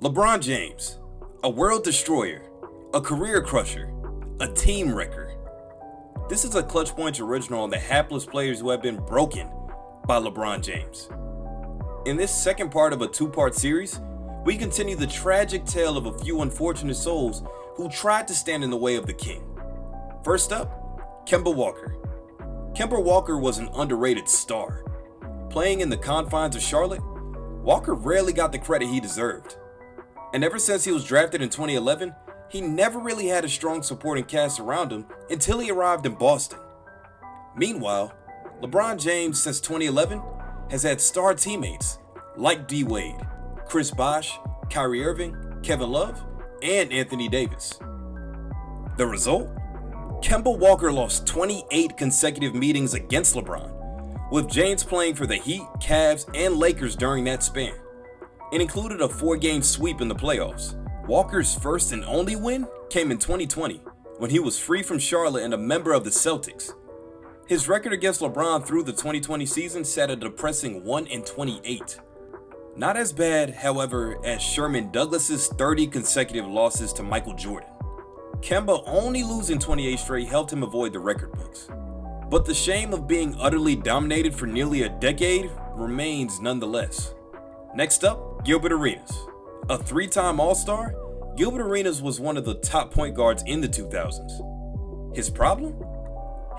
LeBron James, a world destroyer, a career crusher, a team wrecker. This is a ClutchPoints original on the hapless players who have been broken by LeBron James. In this second part of a two-part series, we continue the tragic tale of a few unfortunate souls who tried to stand in the way of the king. First up, Kemba Walker. Kemba Walker was an underrated star. Playing in the confines of Charlotte, Walker rarely got the credit he deserved. And ever since he was drafted in 2011, he never really had a strong supporting cast around him until he arrived in Boston. Meanwhile, LeBron James since 2011 has had star teammates like D Wade, Chris Bosh, Kyrie Irving, Kevin Love, and Anthony Davis. The result? Kemba Walker lost 28 consecutive meetings against LeBron, with James playing for the Heat, Cavs, and Lakers during that span. It included a 4-game sweep in the playoffs. Walker's first and only win came in 2020, when he was free from Charlotte and a member of the Celtics. His record against LeBron through the 2020 season sat a depressing 1-28. Not as bad, however, as Sherman Douglas's 30 consecutive losses to Michael Jordan. Kemba only losing 28 straight helped him avoid the record books. But the shame of being utterly dominated for nearly a decade remains nonetheless. Next up, Gilbert Arenas. A 3-time All-Star, Gilbert Arenas was one of the top point guards in the 2000s. His problem?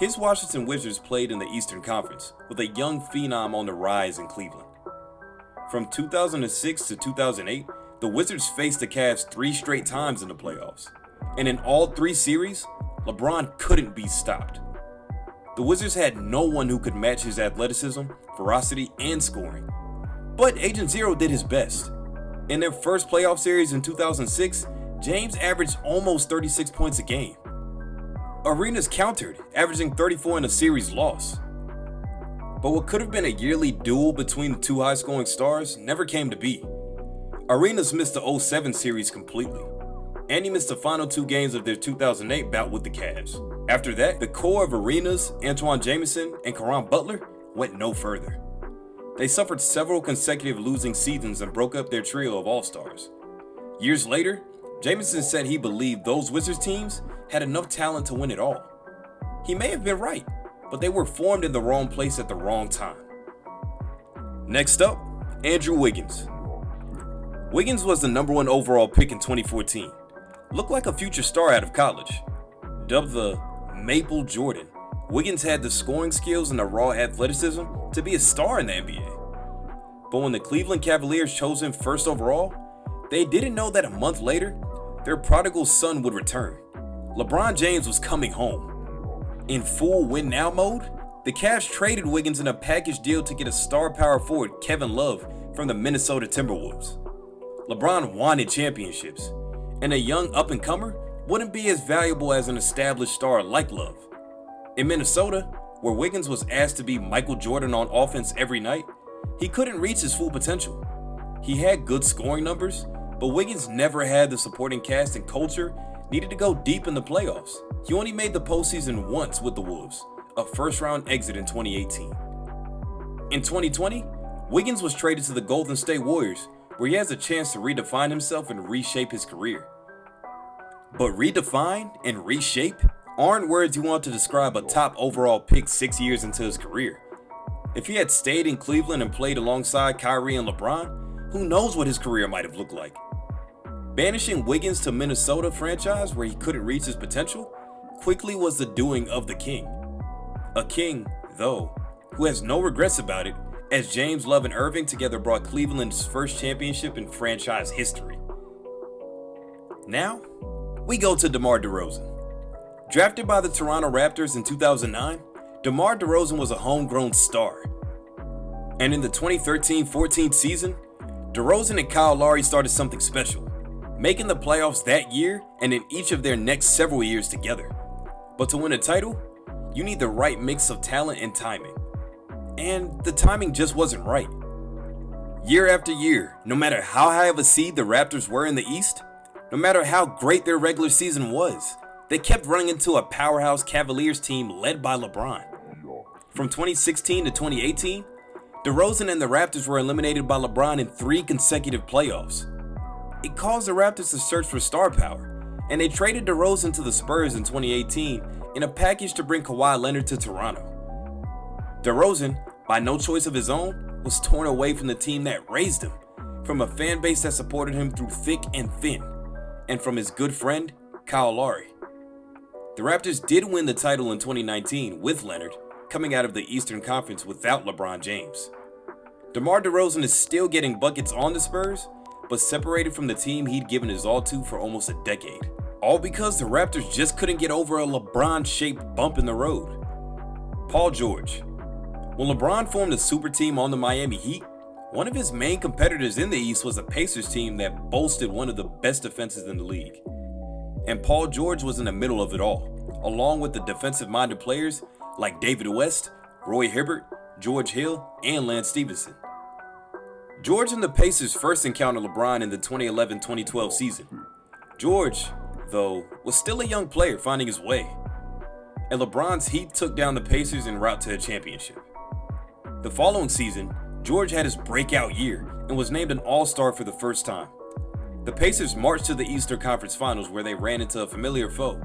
His Washington Wizards played in the Eastern Conference with a young phenom on the rise in Cleveland. From 2006 to 2008, the Wizards faced the Cavs 3 straight times in the playoffs, and in all 3 series, LeBron couldn't be stopped. The Wizards had no one who could match his athleticism, ferocity, and scoring. But Agent Zero did his best. In their first playoff series in 2006, James averaged almost 36 points a game. Arenas countered, averaging 34 in a series loss. But what could have been a yearly duel between the two high-scoring stars never came to be. Arenas missed the 07 series completely, and he missed the final 2 games of their 2008 bout with the Cavs. After that, the core of Arenas, Antoine Jamison, and Caron Butler went no further. They suffered several consecutive losing seasons and broke up their trio of all-stars. Years later, Jamison said he believed those Wizards teams had enough talent to win it all. He may have been right, but they were formed in the wrong place at the wrong time. Next up, Andrew Wiggins. Wiggins was the number 1 overall pick in 2014. Looked like a future star out of college. Dubbed the Maple Jordan, Wiggins had the scoring skills and the raw athleticism to be a star in the NBA. But when the Cleveland Cavaliers chose him first overall, they didn't know that a month later, their prodigal son would return. LeBron James was coming home. In full win-now mode, the Cavs traded Wiggins in a package deal to get a star power forward, Kevin Love, from the Minnesota Timberwolves. LeBron wanted championships, and a young up-and-comer wouldn't be as valuable as an established star like Love. In Minnesota, where Wiggins was asked to be Michael Jordan on offense every night, he couldn't reach his full potential. He had good scoring numbers, but Wiggins never had the supporting cast and culture needed to go deep in the playoffs. He only made the postseason once with the Wolves, a first-round exit in 2018. In 2020, Wiggins was traded to the Golden State Warriors, where he has a chance to redefine himself and reshape his career. But redefine and reshape aren't words you want to describe a top overall pick 6 years into his career. If he had stayed in Cleveland and played alongside Kyrie and LeBron, who knows what his career might have looked like. Banishing Wiggins to Minnesota franchise where he couldn't reach his potential quickly was the doing of the king. A king, though, who has no regrets about it, as James, Love, and Irving together brought Cleveland's first championship in franchise history. Now, we go to DeMar DeRozan. Drafted by the Toronto Raptors in 2009, DeMar DeRozan was a homegrown star. And in the 2013-14 season, DeRozan and Kyle Lowry started something special, making the playoffs that year and in each of their next several years together. But to win a title, you need the right mix of talent and timing. And the timing just wasn't right. Year after year, no matter how high of a seed the Raptors were in the East, no matter how great their regular season was, they kept running into a powerhouse Cavaliers team led by LeBron. From 2016 to 2018, DeRozan and the Raptors were eliminated by LeBron in 3 consecutive playoffs. it caused the Raptors to search for star power, and they traded DeRozan to the Spurs in 2018 in a package to bring Kawhi Leonard to Toronto. DeRozan, by no choice of his own, was torn away from the team that raised him, from a fan base that supported him through thick and thin, and from his good friend, Kyle Lowry. The Raptors did win the title in 2019 with Leonard, coming out of the Eastern Conference without LeBron James. DeMar DeRozan is still getting buckets on the Spurs, but separated from the team he'd given his all to for almost a decade. All because the Raptors just couldn't get over a LeBron-shaped bump in the road. Paul George. When LeBron formed a super team on the Miami Heat, one of his main competitors in the East was a Pacers team that boasted one of the best defenses in the league. And Paul George was in the middle of it all, along with the defensive-minded players like David West, Roy Hibbert, George Hill, and Lance Stephenson. George and the Pacers first encountered LeBron in the 2011-2012 season. George, though, was still a young player finding his way, and LeBron's Heat took down the Pacers en route to a championship. The following season, George had his breakout year and was named an All-Star for the first time. The Pacers marched to the Eastern Conference Finals where they ran into a familiar foe.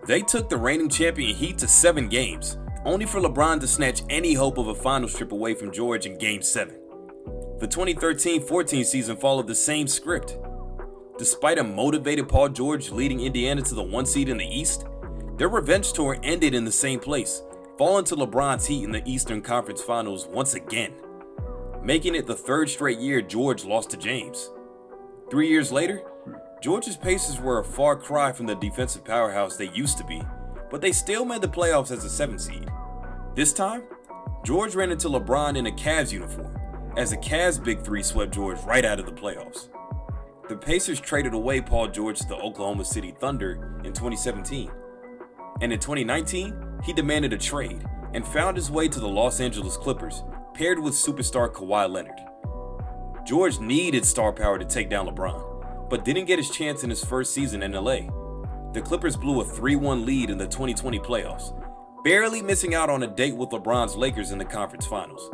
They took the reigning champion Heat to 7 games, only for LeBron to snatch any hope of a finals trip away from George in Game 7. The 2013-14 season followed the same script. Despite a motivated Paul George leading Indiana to the 1 seed in the East, their revenge tour ended in the same place, falling to LeBron's Heat in the Eastern Conference Finals once again, making it the 3rd straight year George lost to James. 3 years later, George's Pacers were a far cry from the defensive powerhouse they used to be, but they still made the playoffs as a 7th seed. This time, George ran into LeBron in a Cavs uniform, as the Cavs Big Three swept George right out of the playoffs. The Pacers traded away Paul George to the Oklahoma City Thunder in 2017, and in 2019, he demanded a trade and found his way to the Los Angeles Clippers, paired with superstar Kawhi Leonard. George needed star power to take down LeBron, but didn't get his chance in his first season in LA. The Clippers blew a 3-1 lead in the 2020 playoffs, barely missing out on a date with LeBron's Lakers in the conference finals.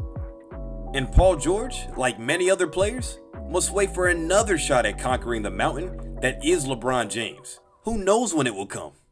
And Paul George, like many other players, must wait for another shot at conquering the mountain that is LeBron James. Who knows when it will come?